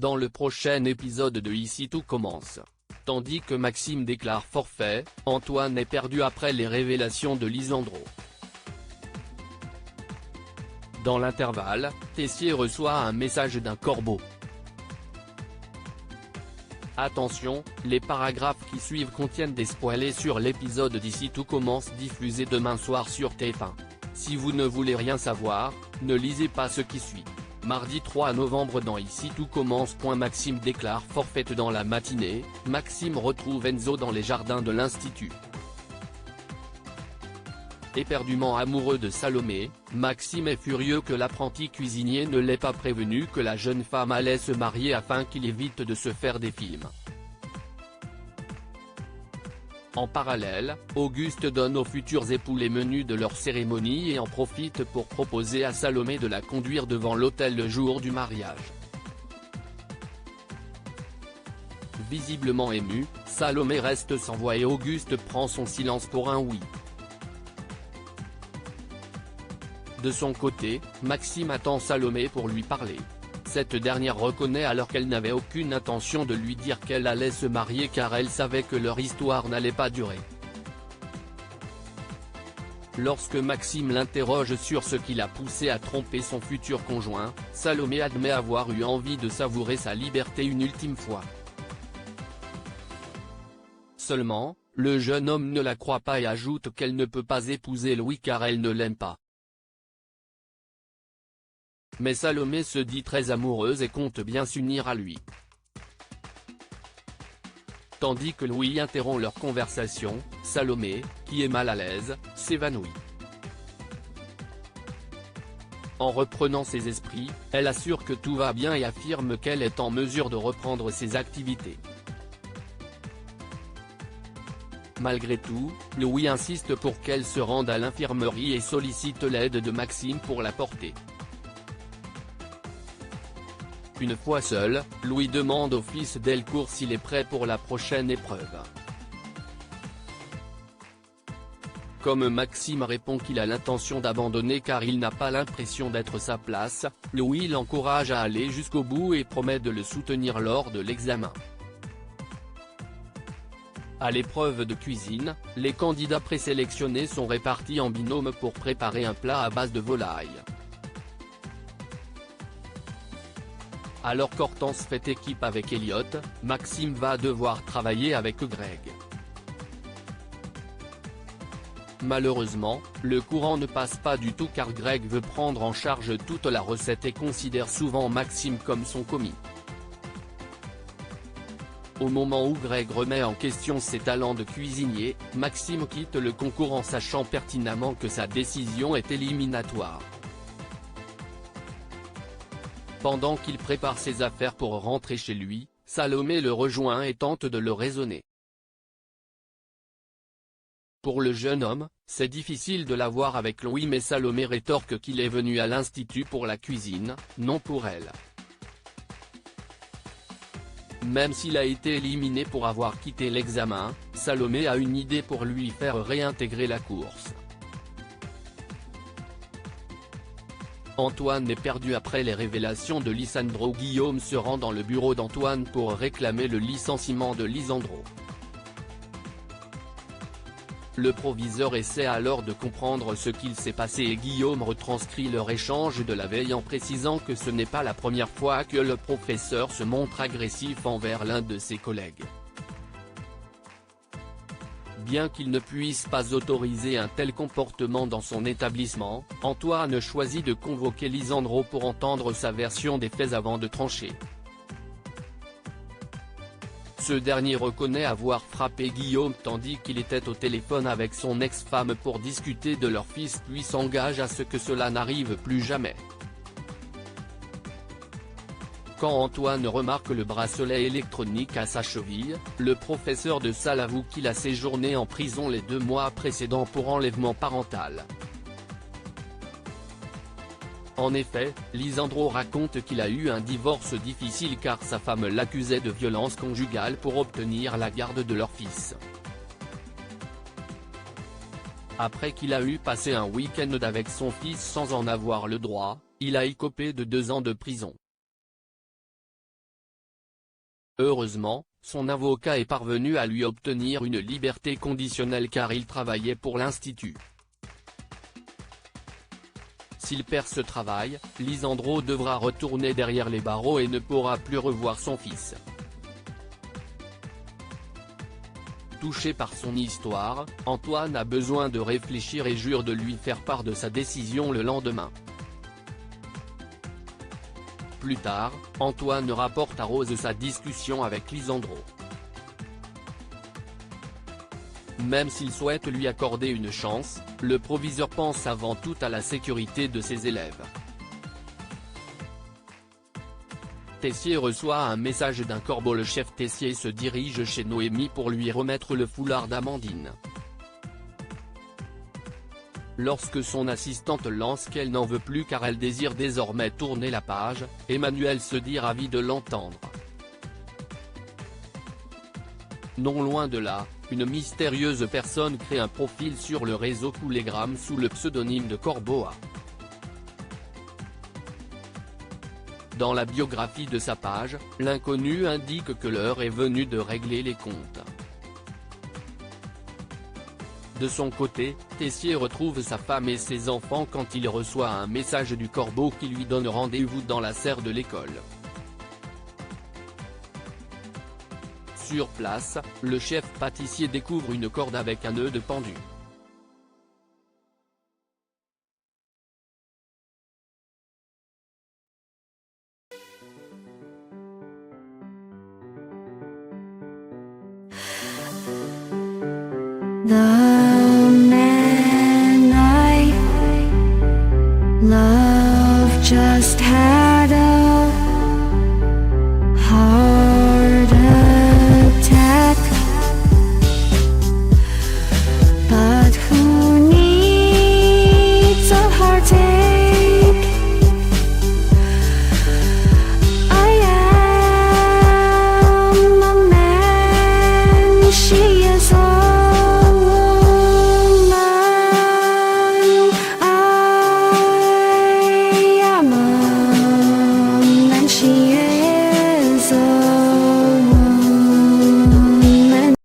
dans le prochain épisode de Ici tout commence. Tandis que Maxime déclare forfait, Antoine est perdu après les révélations de Lisandro. Dans l'intervalle, Tessier reçoit un message d'un corbeau. Attention, les paragraphes qui suivent contiennent des spoilers sur l'épisode d'Ici tout commence diffusé demain soir sur TF1. Si vous ne voulez rien savoir, ne lisez pas ce qui suit. Mardi 3 novembre dans Ici tout commence. Maxime déclare forfait dans la matinée, Maxime retrouve Enzo dans les jardins de l'Institut. Éperdument amoureux de Salomé, Maxime est furieux que l'apprenti cuisinier ne l'ait pas prévenu que la jeune femme allait se marier afin qu'il évite de se faire des films. En parallèle, Auguste donne aux futurs époux les menus de leur cérémonie et en profite pour proposer à Salomé de la conduire devant l'autel le jour du mariage. Visiblement ému, Salomé reste sans voix et Auguste prend son silence pour un oui. De son côté, Maxime attend Salomé pour lui parler. Cette dernière reconnaît alors qu'elle n'avait aucune intention de lui dire qu'elle allait se marier car elle savait que leur histoire n'allait pas durer. Lorsque Maxime l'interroge sur ce qui l'a poussé à tromper son futur conjoint, Salomé admet avoir eu envie de savourer sa liberté une ultime fois. Seulement, le jeune homme ne la croit pas et ajoute qu'elle ne peut pas épouser Louis car elle ne l'aime pas. Mais Salomé se dit très amoureuse et compte bien s'unir à lui. Tandis que Louis interrompt leur conversation, Salomé, qui est mal à l'aise, s'évanouit. En reprenant ses esprits, elle assure que tout va bien et affirme qu'elle est en mesure de reprendre ses activités. Malgré tout, Louis insiste pour qu'elle se rende à l'infirmerie et sollicite l'aide de Maxime pour la porter. Une fois seul, Louis demande au fils Delcourt s'il est prêt pour la prochaine épreuve. Comme Maxime répond qu'il a l'intention d'abandonner car il n'a pas l'impression d'être sa place, Louis l'encourage à aller jusqu'au bout et promet de le soutenir lors de l'examen. À l'épreuve de cuisine, les candidats présélectionnés sont répartis en binôme pour préparer un plat à base de volaille. Alors qu'Hortense fait équipe avec Elliot, Maxime va devoir travailler avec Greg. Malheureusement, le courant ne passe pas du tout car Greg veut prendre en charge toute la recette et considère souvent Maxime comme son commis. Au moment où Greg remet en question ses talents de cuisinier, Maxime quitte le concours en sachant pertinemment que sa décision est éliminatoire. Pendant qu'il prépare ses affaires pour rentrer chez lui, Salomé le rejoint et tente de le raisonner. Pour le jeune homme, c'est difficile de l'avoir avec Louis mais Salomé rétorque qu'il est venu à l'Institut pour la cuisine, non pour elle. Même s'il a été éliminé pour avoir quitté l'examen, Salomé a une idée pour lui faire réintégrer la course. Antoine est perdu après les révélations de Lisandro. Guillaume se rend dans le bureau d'Antoine pour réclamer le licenciement de Lisandro. Le proviseur essaie alors de comprendre ce qu'il s'est passé et Guillaume retranscrit leur échange de la veille en précisant que ce n'est pas la première fois que le professeur se montre agressif envers l'un de ses collègues. Bien qu'il ne puisse pas autoriser un tel comportement dans son établissement, Antoine choisit de convoquer Lisandro pour entendre sa version des faits avant de trancher. Ce dernier reconnaît avoir frappé Guillaume tandis qu'il était au téléphone avec son ex-femme pour discuter de leur fils puis s'engage à ce que cela n'arrive plus jamais. Quand Antoine remarque le bracelet électronique à sa cheville, le professeur de salle avoue qu'il a séjourné en prison les 2 mois précédents pour enlèvement parental. En effet, Lisandro raconte qu'il a eu un divorce difficile car sa femme l'accusait de violence conjugale pour obtenir la garde de leur fils. Après qu'il a eu passé un week-end avec son fils sans en avoir le droit, il a écopé de 2 ans de prison. Heureusement, son avocat est parvenu à lui obtenir une liberté conditionnelle car il travaillait pour l'Institut. S'il perd ce travail, Lisandro devra retourner derrière les barreaux et ne pourra plus revoir son fils. Touché par son histoire, Antoine a besoin de réfléchir et jure de lui faire part de sa décision le lendemain. Plus tard, Antoine rapporte à Rose sa discussion avec Lisandro. Même s'il souhaite lui accorder une chance, le proviseur pense avant tout à la sécurité de ses élèves. Tessier reçoit un message d'un corbeau. Le chef Tessier se dirige chez Noémie pour lui remettre le foulard d'Amandine. Lorsque son assistante lance qu'elle n'en veut plus car elle désire désormais tourner la page, Emmanuel se dit ravi de l'entendre. Non loin de là, une mystérieuse personne crée un profil sur le réseau Coulegram sous le pseudonyme de Corboa. Dans la biographie de sa page, l'inconnu indique que l'heure est venue de régler les comptes. De son côté, Tessier retrouve sa femme et ses enfants quand il reçoit un message du corbeau qui lui donne rendez-vous dans la serre de l'école. Sur place, le chef pâtissier découvre une corde avec un nœud de pendu.